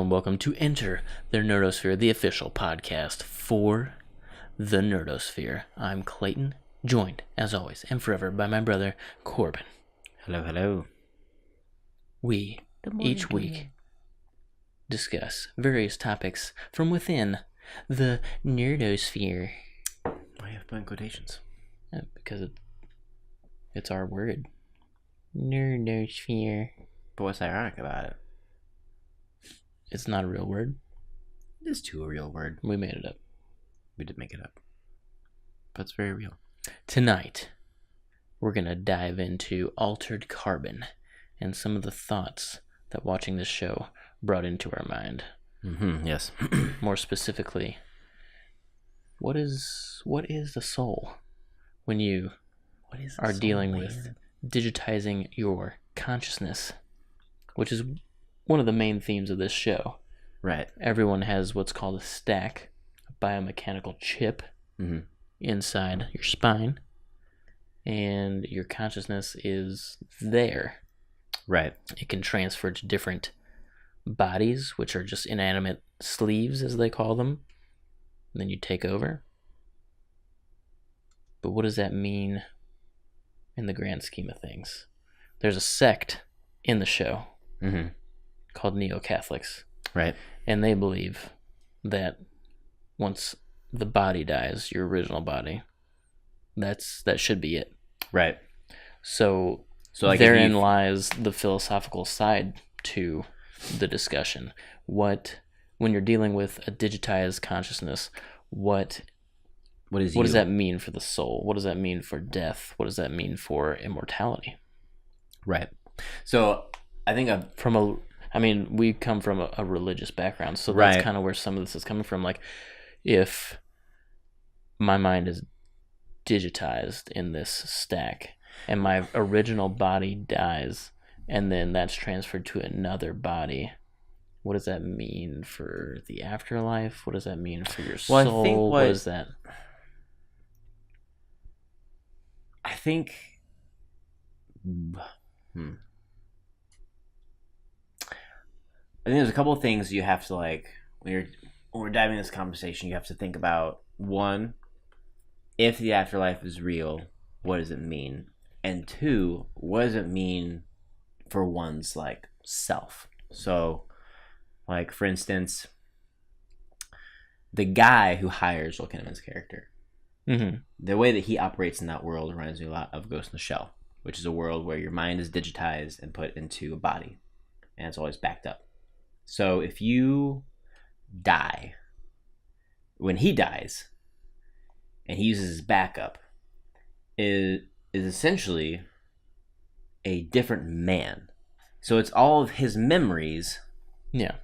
Hello and welcome to Enter the Nerdosphere, the official podcast for the Nerdosphere. I'm Clayton, joined, as always, and forever by my brother, Corbin. Hello, hello. We, each week, discuss various topics from within the Nerdosphere. Why do you have to put in quotations? Because it's our word. Nerdosphere. But what's ironic about it? It's not a real word. It is too a real word. We made it up. We did make it up. But it's very real. Tonight, we're going to dive into Altered Carbon and some of the thoughts that watching this show brought into our mind. Yes. More specifically, what is the soul when you are dealing with digitizing your consciousness, which is one of the main themes of this show. Right. Everyone has what's called a stack, a biomechanical chip inside your spine, and your consciousness is there. Right. It can transfer to different bodies, which are just inanimate sleeves, as they call them. And then you take over. But what does that mean in the grand scheme of things? There's a sect in the show called Neo-Catholics. Right. And they believe that once the body dies, your original body, that should be it. Right. So like therein lies the philosophical side to the discussion. When you're dealing with a digitized consciousness, what does that mean for the soul? What does that mean for death? What does that mean for immortality? Right. So I think we come from a religious background, so right. That's kind of where some of this is coming from. Like, if my mind is digitized in this stack and my original body dies and then that's transferred to another body, what does that mean for the afterlife? What does that mean for your soul? I think what is that? I think there's a couple of things you have to, like, when we're diving into this conversation, you have to think about. One, if the afterlife is real, what does it mean? And two, what does it mean for one's, like, self? So, like, for instance, the guy who hires Joel Kinnaman's character, the way that he operates in that world reminds me a lot of Ghost in the Shell, which is a world where your mind is digitized and put into a body, and it's always backed up. So if you die, when he dies, and he uses his backup, it is essentially a different man. So it's all of his memories. Yeah.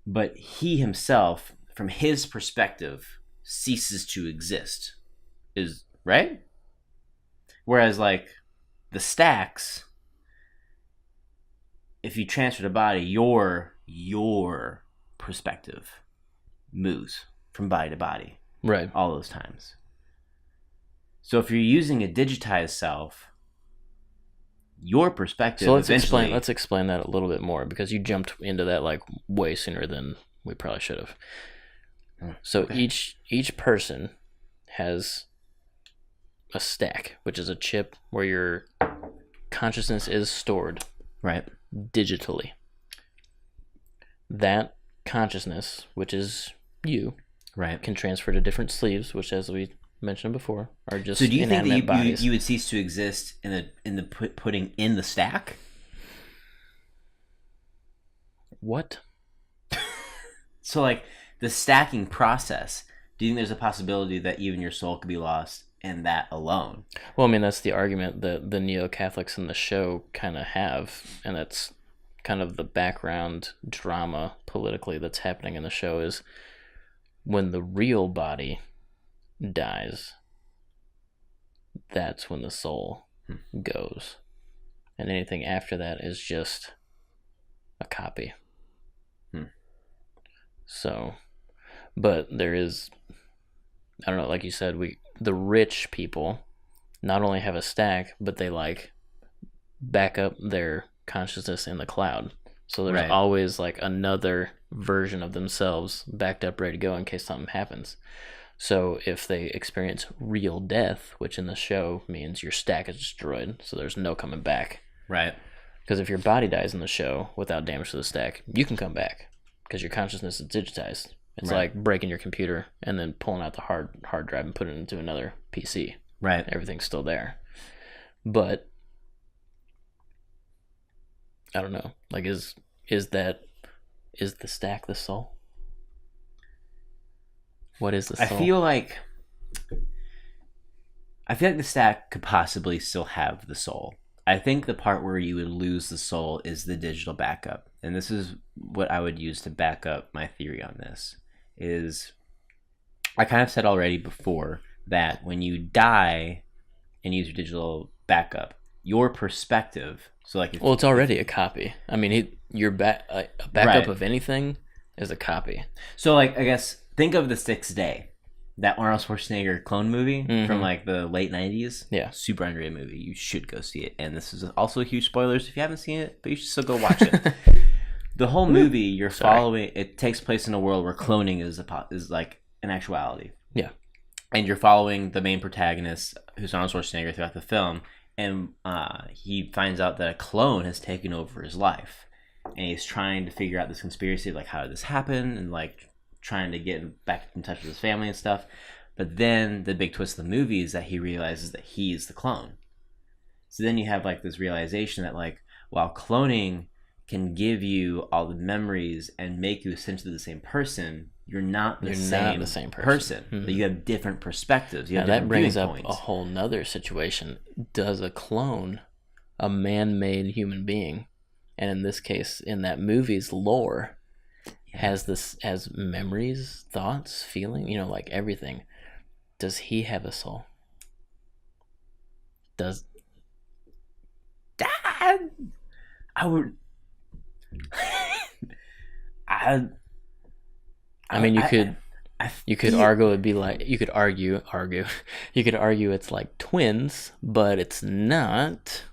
But he himself, from his perspective, ceases to exist. Is right? Whereas, like, the stacks, if you transfer the body, your perspective moves from body to body. Right. All those times. So if you're using a digitized self, your perspective. So let's explain that a little bit more, because you jumped into that like way sooner than we probably should have. So okay. Each person has a stack, which is a chip where your consciousness is stored. Right. Digitally. That consciousness, which is you, right, can transfer to different sleeves, which, as we mentioned before, are just so do you think that you would cease to exist in the putting in the stack? What? So, like, the stacking process, do you think there's a possibility that even your soul could be lost in that alone? Well, I mean, that's the argument that the Neo-Catholics in the show kind of have, and that's kind of the background drama politically that's happening in the show, is when the real body dies, that's when the soul goes, and anything after that is just a copy. So, but there is, I don't know, like you said, the rich people not only have a stack, but they like back up their consciousness in the cloud. So there's Right. always like another version of themselves backed up, ready to go in case something happens. So if they experience real death, which in the show means your stack is destroyed, so there's no coming back. Right. Because if your body dies in the show without damage to the stack, you can come back because your consciousness is digitized. It's Right. like breaking your computer and then pulling out the hard drive and putting it into another PC. Right. Everything's still there. But I don't know. Like is the stack the soul? What is the soul? I feel like the stack could possibly still have the soul. I think the part where you would lose the soul is the digital backup. And this is what I would use to back up my theory on this. Is I kind of said already before that when you die and use your digital backup, your perspective. So like, it's already a copy. I mean, a backup Right. of anything is a copy. So like, I guess think of The Sixth Day, that Arnold Schwarzenegger clone movie from like the late 90s. Yeah. Super underrated movie. You should go see it. And this is also huge spoilers if you haven't seen it, but you should still go watch it. The whole movie, you're following. It takes place in a world where cloning is like an actuality. Yeah. And you're following the main protagonist, who's Arnold Schwarzenegger, throughout the film, and he finds out that a clone has taken over his life, and he's trying to figure out this conspiracy, like how did this happen, and like trying to get back in touch with his family and stuff. But then the big twist of the movie is that he realizes that he is the clone. So then you have like this realization that like, while cloning can give you all the memories and make you essentially the same person, you're not the same person. Mm-hmm. You have different perspectives. You have that brings up points. a whole nother situation. Does a clone, a man-made human being, and in this case, in that movie's lore, has memories, thoughts, feeling, like everything. Does he have a soul? Does that? I would. I mean, you could argue it'd be like you could argue it's like twins, but it's not.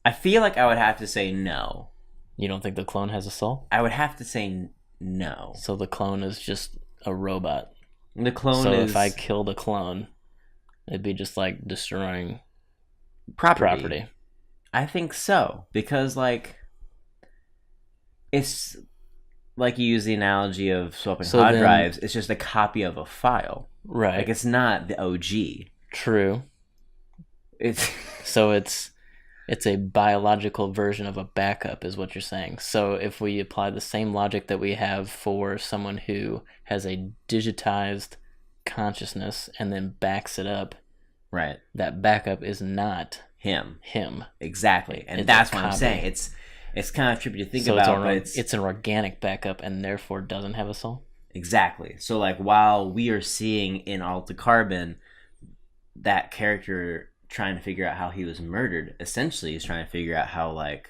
I feel like I would have to say no. You don't think the clone has a soul? I would have to say no. So the clone is just a robot. The clone so is... if I killed a clone, it'd be just like destroying property. I think so, because like it's like you use the analogy of swapping hard drives. It's just a copy of a file, right? Like it's not the OG. True. It's a biological version of a backup, is what you're saying. So if we apply the same logic that we have for someone who has a digitized consciousness and then backs it up, right? That backup is not him. Exactly, and that's what I'm saying. It's kind of trippy to think about, but it's an organic backup and therefore doesn't have a soul. Exactly. So like, while we are seeing in Altered Carbon that character trying to figure out how he was murdered, essentially he's trying to figure out how, like,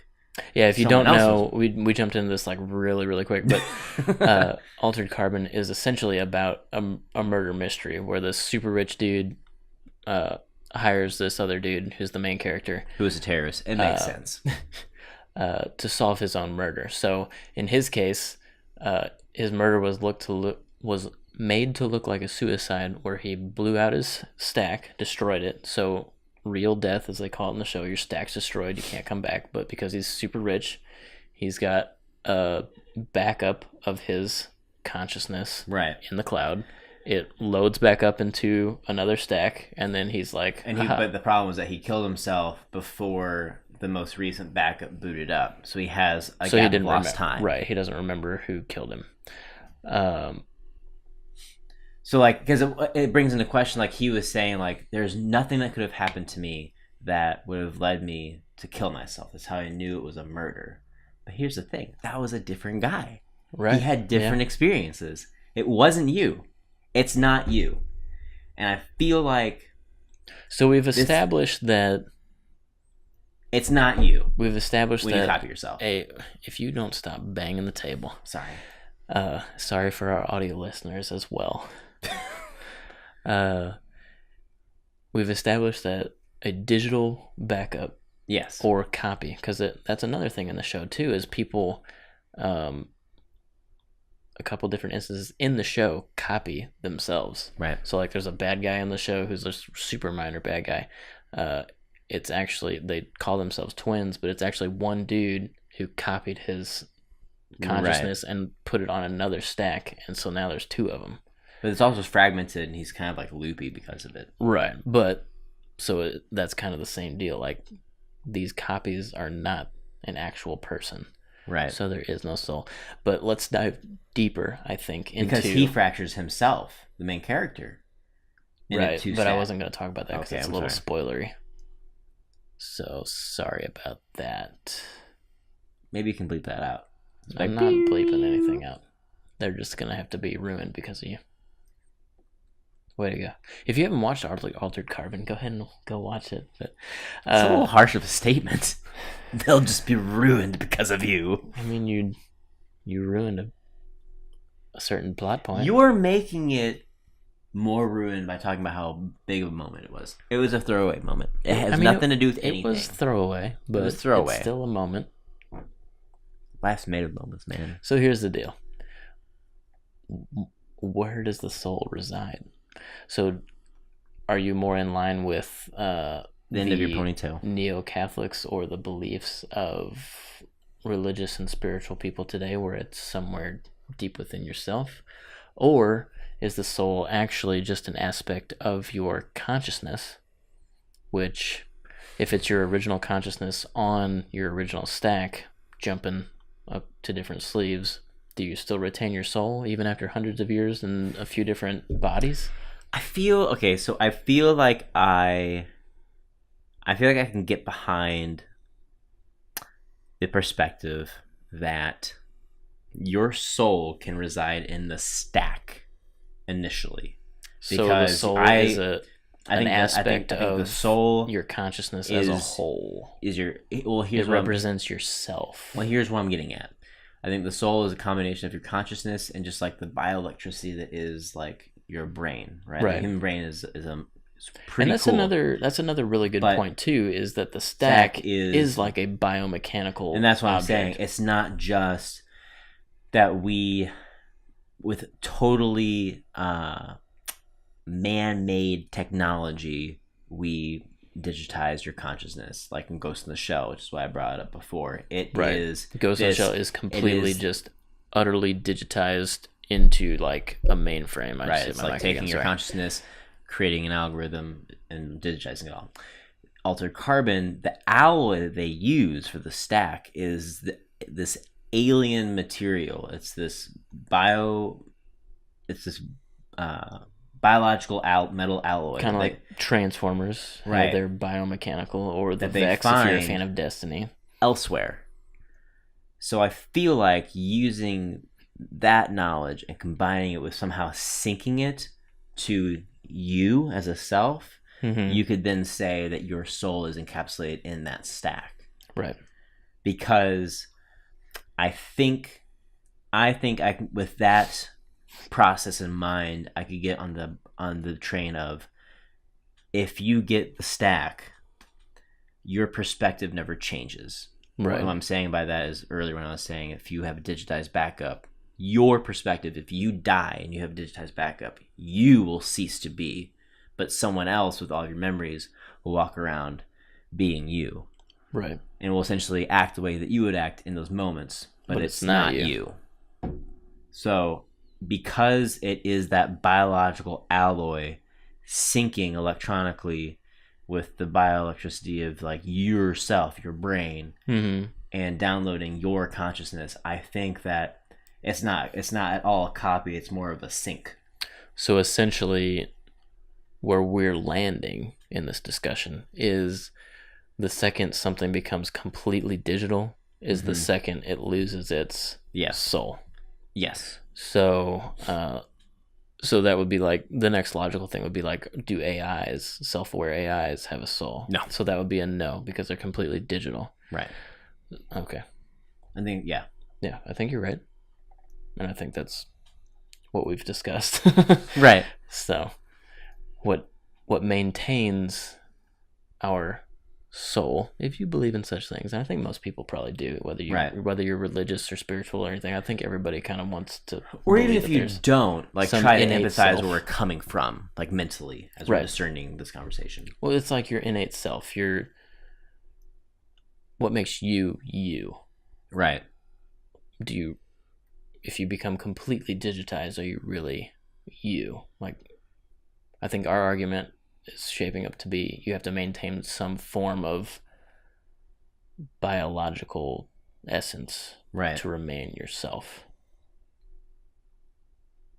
if you don't know, we jumped into this like really, really quick, but Altered Carbon is essentially about a murder mystery where this super rich dude hires this other dude who's the main character, who is a terrorist. It makes sense. To solve his own murder. So in his case, his murder was made to look like a suicide, where he blew out his stack, destroyed it. So real death, as they call it in the show, your stack's destroyed, you can't come back. But because he's super rich, he's got a backup of his consciousness in the cloud. It loads back up into another stack, and then he's like... But the problem was that he killed himself before the most recent backup booted up, so he has a gap of lost time. Right, he doesn't remember who killed him. So like, because it brings into question, like he was saying, like, there's nothing that could have happened to me that would have led me to kill myself. That's how I knew it was a murder. But here's the thing, that was a different guy. Right. He had different experiences. It wasn't you. It's not you. And I feel like... So we've established that... It's not you. We've established when you copy yourself. If you don't stop banging the table... Sorry. Sorry for our audio listeners as well. We've established that a digital backup Yes. or copy, because that's another thing in the show too, is people, a couple different instances in the show copy themselves. Right. So like there's a bad guy in the show who's a super minor bad guy. It's actually, they call themselves twins, but it's actually one dude who copied his consciousness and put it on another stack, and so now there's two of them. But it's also fragmented, and he's kind of like loopy because of it. Right, but so that's kind of the same deal. Like these copies are not an actual person. Right. So there is no soul. But let's dive deeper, I think, into... Because he fractures himself, the main character. Right, but I wasn't going to talk about that because it's a little sorry. spoilery. So sorry about that. Maybe you can bleep that out. I'm not bleeping anything out. They're just going to have to be ruined because of you. Way to go. If you haven't watched Altered Carbon, go ahead and go watch it. But it's a little harsh of a statement. They'll just be ruined because of you. I mean, you ruined a certain plot point. You're making it more ruined by talking about how big of a moment it was. It was a throwaway moment. It has nothing to do with anything. It was throwaway, but it's still a moment. Life's made of moments, man. So here's the deal. Where does the soul reside? So are you more in line with the end of your ponytail, neo-Catholics, or the beliefs of religious and spiritual people today, where it's somewhere deep within yourself? Or is the soul actually just an aspect of your consciousness, which, if it's your original consciousness on your original stack, jumping up to different sleeves, do you still retain your soul even after hundreds of years in a few different bodies? I feel like I can get behind the perspective that your soul can reside in the stack initially. So the soul is an aspect of the soul, your consciousness as a whole. It represents yourself. Well, here's what I'm getting at. I think the soul is a combination of your consciousness and just like the bioelectricity that is like your brain, right? Right. The human brain is and pretty that's cool. That's another really good point too, is that the stack is like a biomechanical, and that's what object. I'm saying. It's not just that we, with totally man-made technology, we digitize your consciousness, like in Ghost in the Shell, which is why I brought it up before. Ghost in the Shell is completely just utterly digitized into like a mainframe. It's like taking your consciousness, creating an algorithm, and digitizing it all. Altered Carbon, the alloy that they use for the stack is this alien material. It's this biological metal alloy, kind of like Transformers, right? They're biomechanical, or the Vex if you're a fan of Destiny, elsewhere. So I feel like using that knowledge and combining it with somehow syncing it to you as a self, you could then say that your soul is encapsulated in that stack, right? Because I think I with that process in mind, I could get on the train of, if you get the stack, your perspective never changes. Right. What I'm saying by that is, earlier when I was saying, if you have a digitized backup, your perspective, if you die and you have a digitized backup, you will cease to be, but someone else with all of your memories will walk around being you. Right. And will essentially act the way that you would act in those moments, but it's not you. So because it is that biological alloy syncing electronically with the bioelectricity of like yourself, your brain, and downloading your consciousness, I think that it's not at all a copy. It's more of a sync. So essentially, where we're landing in this discussion is the second something becomes completely digital is the second it loses its soul. Yes. So that would be like, the next logical thing would be like, do AIs, self-aware AIs, have a soul? No. So that would be a no, because they're completely digital. Right. Okay. I think, yeah. Yeah, I think you're right. And I think that's what we've discussed. Right. So what maintains our soul, if you believe in such things, and I think most people probably do, whether you're religious or spiritual or anything, I think everybody kind of wants to. Or even if you don't, like, try to empathize where we're coming from, like, mentally, as we're discerning this conversation. Well, it's like your innate self. What makes you you. Right. If you become completely digitized, are you really you? Like, I think our argument is shaping up to be you have to maintain some form of biological essence to remain yourself.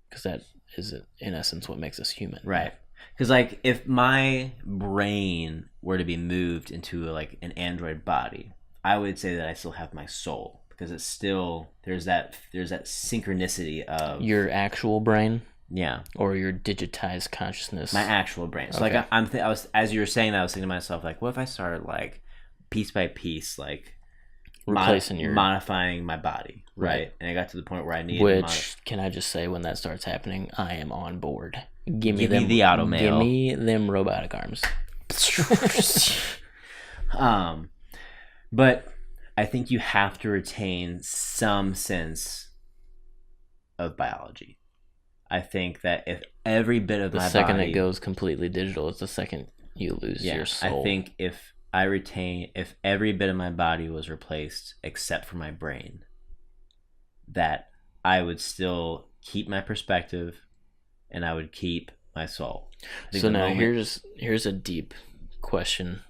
Because that is, in essence, what makes us human. Right. Because, like, if my brain were to be moved into, like, an android body, I would say that I still have my soul. Because it's still, there's that synchronicity of... Your actual brain? Yeah. Or your digitized consciousness? My actual brain. So, okay. Like, I was, as you were saying that, I was thinking to myself, like, what if I started, like, piece by piece, like... modifying my body, right? And I got to the point where I needed can I just say, when that starts happening, I am on board. Give me the auto mail. Give me them robotic arms. But I think you have to retain some sense of biology. I think that if every bit of my body... The second it goes completely digital, it's the second you lose your soul. I think if every bit of my body was replaced except for my brain, that I would still keep my perspective and I would keep my soul. So now here's a deep question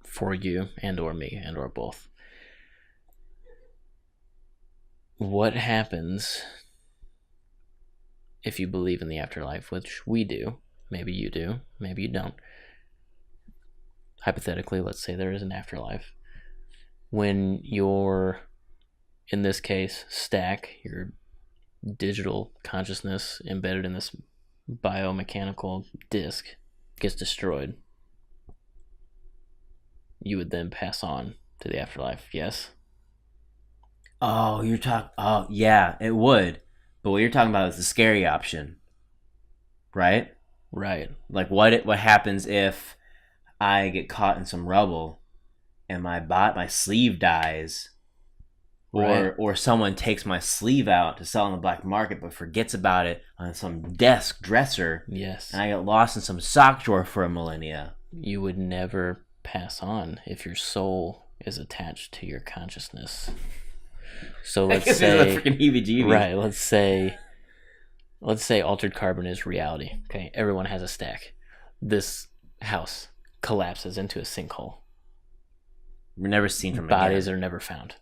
for you and or me and or both. What happens if you believe in the afterlife, which we do? Maybe you do, maybe you don't. Hypothetically, let's say there is an afterlife. When your, in this case, stack, your digital consciousness embedded in this biomechanical disc gets destroyed, you would then pass on to the afterlife, yes? Oh, yeah, it would. But what you're talking about is the scary option, right? Right. Like, what happens if I get caught in some rubble and my sleeve dies, or someone takes my sleeve out to sell on the black market but forgets about it on some dresser, yes, and I get lost in some sock drawer for a millennia. You would never pass on if your soul is attached to your consciousness. So let's say, right, let's say altered carbon is reality. Okay, everyone has a stack. This house collapses into a sinkhole. We're never seen from bodies again. Are never found.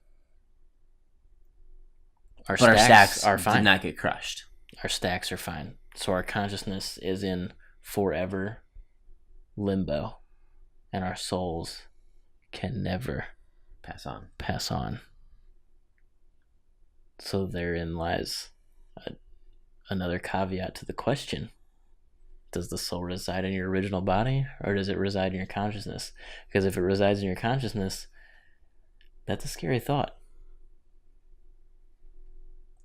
Our stacks are fine. Did not get crushed. Our stacks are fine. So our consciousness is in forever limbo, and our souls can never pass on. So therein lies another caveat to the question. Does the soul reside in your original body, or does it reside in your consciousness? Because if it resides in your consciousness, that's a scary thought.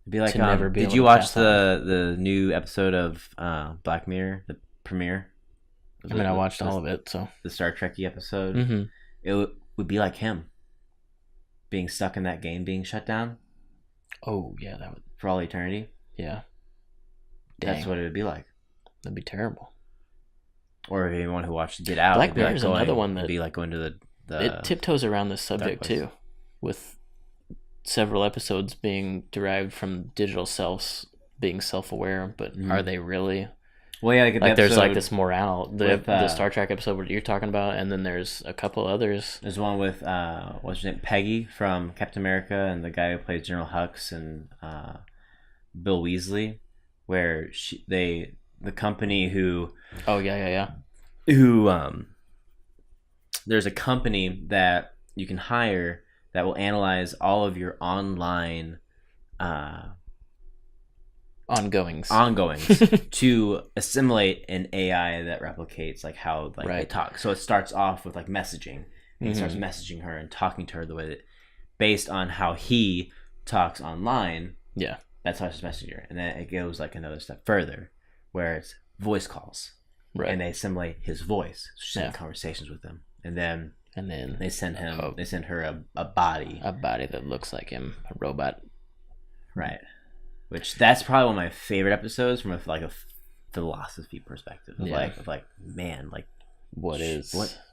It'd be like, did you watch the new episode of Black Mirror, the premiere? I watched all of it. So the Star Trek-y episode. Mm-hmm. It would be like him being stuck in that game, being shut down. Oh yeah, that would, for all eternity. Yeah, that's what it would be like. That'd be terrible. Or if anyone who watched Get Out, Black Mirror is another one that would be like going to the it tiptoes around this subject too, with several episodes being derived from digital selves being self-aware, but are they really? Well, yeah, like there's like this morale. The Star Trek episode what you're talking about, and then there's a couple others. There's one with what's her name, Peggy from Captain America, and the guy who plays General Hux, and Bill Weasley, where the company who there's a company that you can hire that will analyze all of your online ongoings to assimilate an AI that replicates like how they talk. So it starts off with like messaging, and starts messaging her and talking to her the way that, based on how he talks online. Yeah, that's how it's messaging her, and then it goes like another step further, where it's voice calls, and they assimilate his voice, conversations with him, and then And then they send her a body. A body that looks like him, a robot. Right. Which that's probably one of my favorite episodes from a philosophy perspective. Man, like what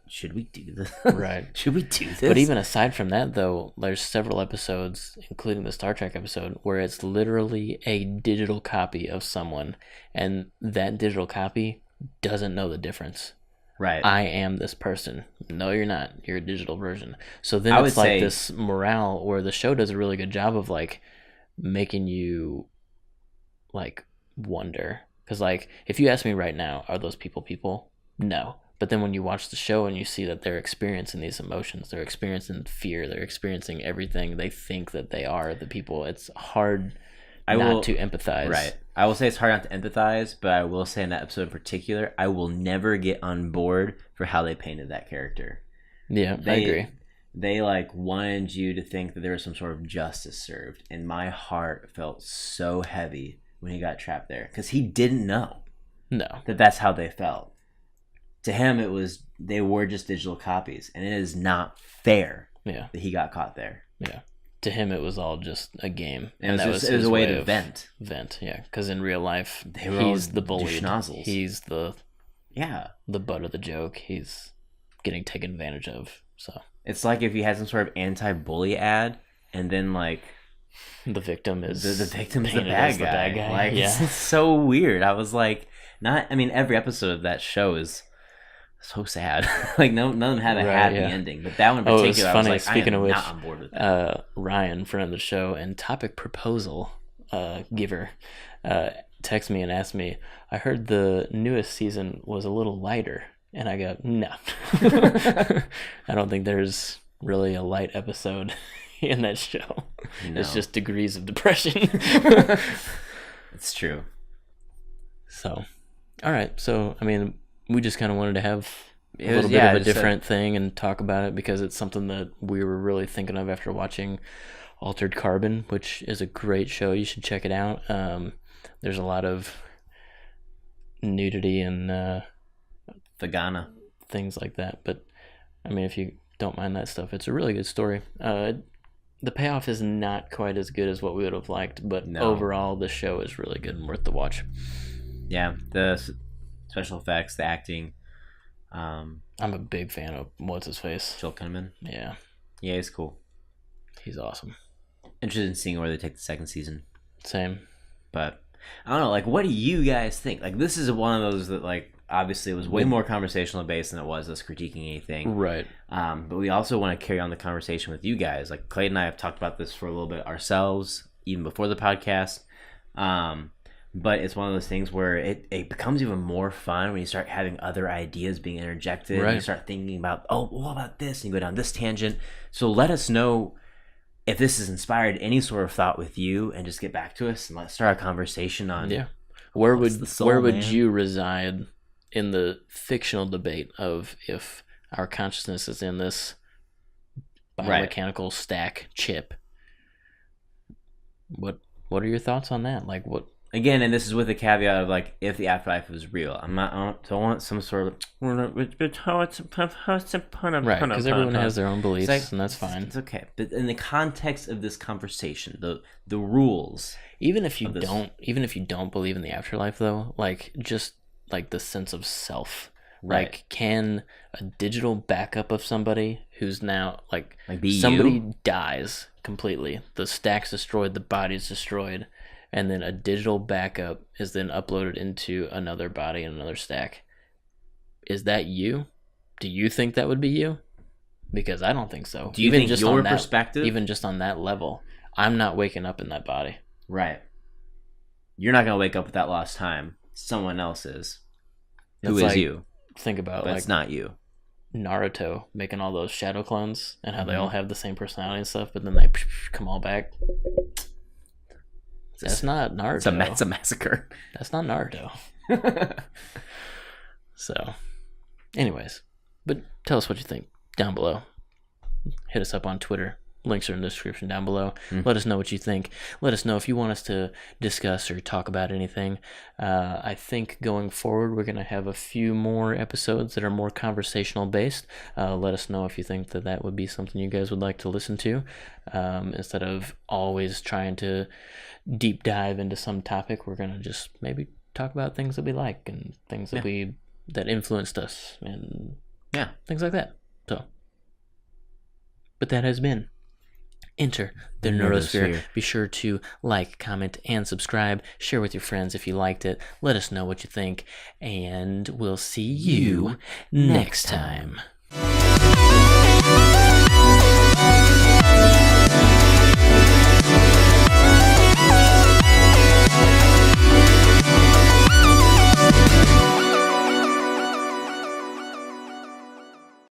should we do this? Right. Should we do this? But even aside from that, though, there's several episodes, including the Star Trek episode, where it's literally a digital copy of someone, and that digital copy doesn't know the difference. Right. I am this person. No, you're not. You're a digital version. So then it's like this morale where the show does a really good job of like making you like wonder. Because like if you ask me right now, are those people? No. But then when you watch the show and you see that they're experiencing these emotions, they're experiencing fear, they're experiencing everything they think that they are the people, it's hard not to empathize. Right. I will say it's hard not to empathize, but I will say in that episode in particular, I will never get on board for how they painted that character. Yeah, I agree. They like wanted you to think that there was some sort of justice served, and my heart felt so heavy when he got trapped there because he didn't know that that's how they felt. To him, it was they were just digital copies, and it is not fair that he got caught there. Yeah. To him, it was all just a game. And it was a way to vent. Yeah. Because in real life, he's the bullied. He's the butt of the joke. He's getting taken advantage of. So it's like if you had some sort of anti-bully ad, and then like the victim is the bad guy. Like it's so weird. I was like, every episode of that show is so sad. Like none of them had a happy ending, but that one in particular, it was funny. I was like, Speaking I am of which, not on board with that. Ryan, friend of the show and topic proposal giver, texted me and asked me, I heard the newest season was a little lighter, and I go, no. I don't think there's really a light episode in that show. No. It's just degrees of depression. It's true. So, all right. So, we just kind of wanted to have a little bit of a different thing and talk about it because it's something that we were really thinking of after watching Altered Carbon, which is a great show. You should check it out. There's a lot of nudity and vagina things like that. But, if you don't mind that stuff, it's a really good story. The payoff is not quite as good as what we would have liked, but overall the show is really good and worth the watch. Yeah, the special effects, the acting. I'm a big fan of what's-his-face. Joel Kinnaman. Yeah, he's cool. He's awesome. Interested in seeing where they take the second season. Same. But, I don't know, like, what do you guys think? Like, this is one of those that, like, obviously it was way more conversational based than it was us critiquing anything. Right. But we also want to carry on the conversation with you guys. Like, Clayton and I have talked about this for a little bit ourselves, even before the podcast. But it's one of those things where it becomes even more fun when you start having other ideas being interjected. Right. And you start thinking about, what about this? And you go down this tangent. So let us know if this has inspired any sort of thought with you, and just get back to us and let's start a conversation on where would you reside in the fictional debate of if our consciousness is in this biomechanical stack chip. What are your thoughts on that? Like what? Again, and this is with the caveat of like if the afterlife was real. I don't want some sort of right, because everyone has their own beliefs, and that's fine. It's okay, but in the context of this conversation, the rules. Even if you don't believe in the afterlife, though, like just like the sense of self. Right. Like, can a digital backup of somebody who's now like be somebody you? Dies completely, the stack's destroyed, the body's destroyed, and then a digital backup is then uploaded into another body and another stack. Is that you? Do you think that would be you? Because I don't think so. Do you think your perspective? Even just on that level, I'm not waking up in that body. Right. You're not going to wake up with that lost time. Someone else is. Who is like, you? Think about but like it's not you. Naruto making all those shadow clones and how they all have the same personality and stuff, but then they come all back. That's not Naruto. It's a massacre. That's not Naruto. So, anyways, but tell us what you think down below. Hit us up on Twitter. Links are in the description down below. Let us know what you think. Let us know if you want us to discuss or talk about anything. I think going forward, we're going to have a few more episodes that are more conversational based. Let us know if you think that would be something you guys would like to listen to, instead of always trying to deep dive into some topic. We're going to just maybe talk about things that we like and things that that influenced us and things like that. So, but that has been Enter the Nerdosphere. Be sure to like, comment, and subscribe. Share with your friends if you liked it. Let us know what you think, and we'll see you next time.